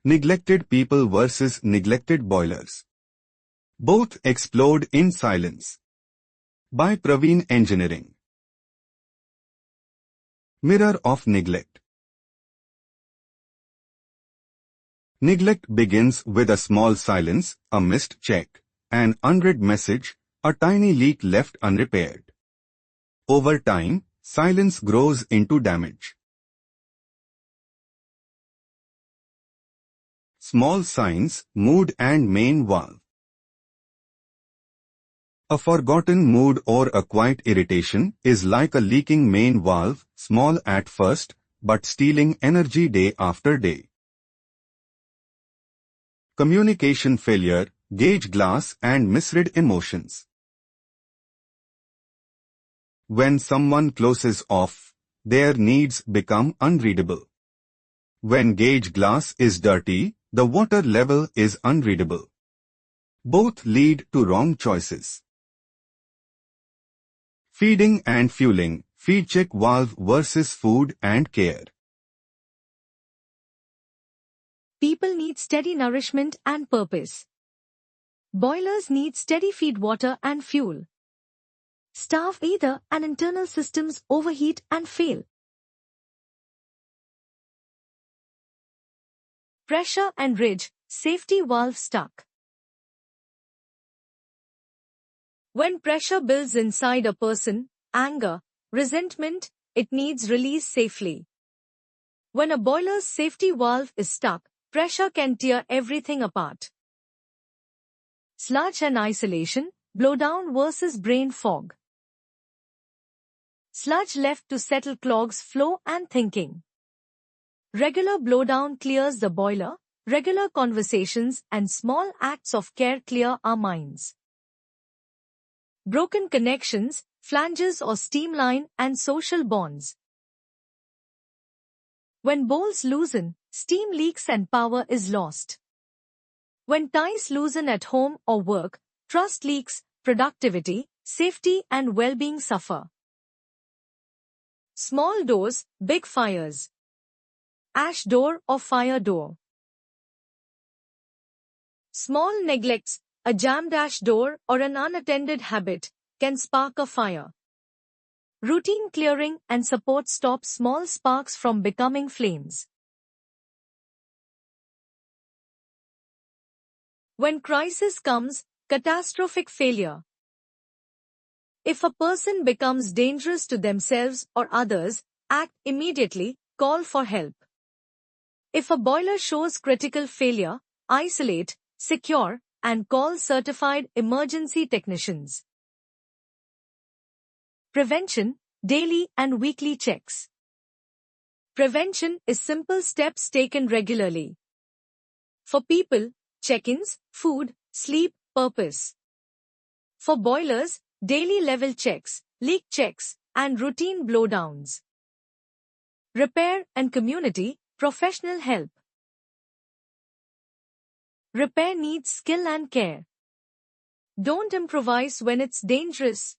Neglected people versus neglected boilers. Both explode in silence. By Prawin Engineering. Mirror of neglect. Neglect begins with a small silence, a missed check, an unread message, a tiny leak left unrepaired. Over time, silence grows into damage. Small signs, mood and main valve. A forgotten mood or a quiet irritation is like a leaking main valve, small at first, but stealing energy day after day. Communication failure, gauge glass and misread emotions. When someone closes off, their needs become unreadable. When gauge glass is dirty, the water level is unreadable. Both lead to wrong choices. Feeding and fueling, feed check valve versus food and care. People need steady nourishment and purpose. Boilers need steady feed water and fuel. Starve either and internal systems overheat and fail. Pressure and ridge, safety valve stuck. When pressure builds inside a person, anger, resentment, it needs release safely. When a boiler's safety valve is stuck, pressure can tear everything apart. Sludge and isolation, blowdown versus brain fog. Sludge left to settle clogs flow and thinking. Regular blowdown clears the boiler, regular conversations and small acts of care clear our minds. Broken connections, flanges or steam line and social bonds. When bowls loosen, steam leaks and power is lost. When ties loosen at home or work, trust leaks, productivity, safety and well-being suffer. Small doors, big fires. Ash door or fire door. Small neglects, a jammed ash door or an unattended habit, can spark a fire. Routine clearing and support stop small sparks from becoming flames. When crisis comes, catastrophic failure. If a person becomes dangerous to themselves or others, act immediately, call for help. If a boiler shows critical failure, isolate, secure, and call certified emergency technicians. Prevention, daily and weekly checks. Prevention is simple steps taken regularly. For people, check-ins, food, sleep, purpose. For boilers, daily level checks, leak checks, and routine blowdowns. Repair and community, professional help. Repair needs skill and care. Don't improvise when it's dangerous.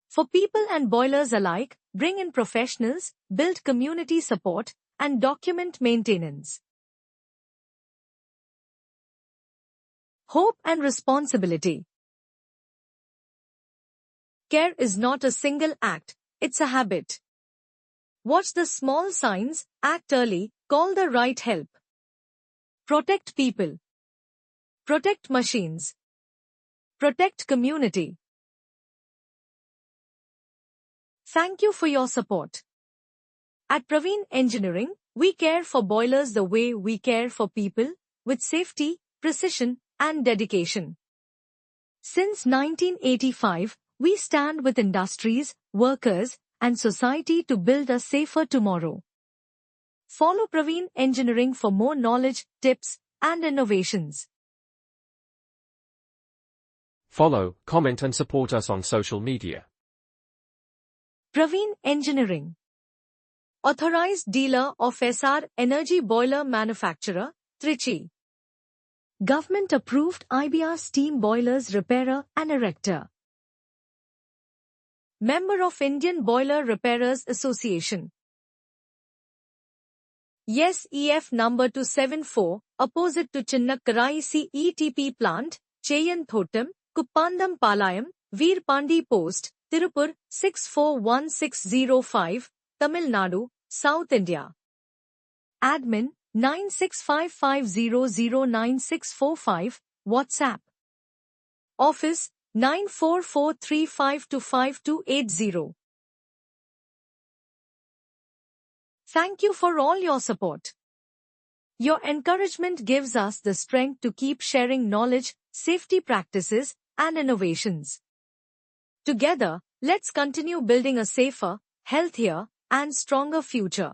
For people and boilers alike, bring in professionals, build community support, and document maintenance. Hope and responsibility. Care is not a single act, it's a habit. Watch the small signs, act early, call the right help. Protect people. Protect machines. Protect community. Thank you for your support. At Prawin Engineering, we care for boilers the way we care for people, with safety, precision, and dedication. Since 1985, we stand with industries, workers, and society to build a safer tomorrow. Follow Prawin Engineering for more knowledge, tips, and innovations. Follow, comment and support us on social media. Prawin Engineering. Authorized dealer of SR Energy Boiler Manufacturer, Trichy. Government approved IBR Steam Boilers Repairer and Erector. Member of Indian Boiler Repairers Association. Yes, EF number 274, opposite to Chinnakkarai CETP plant, Cheyan Thotam, Kuppandam Palayam, Veerpandi Post, Tirupur, 641605, Tamil Nadu, South India. Admin, 9655009645, WhatsApp. Office, 9443525280. Thank you for all your support. Your encouragement gives us the strength to keep sharing knowledge, safety practices, and innovations. Together, let's continue building a safer, healthier, and stronger future.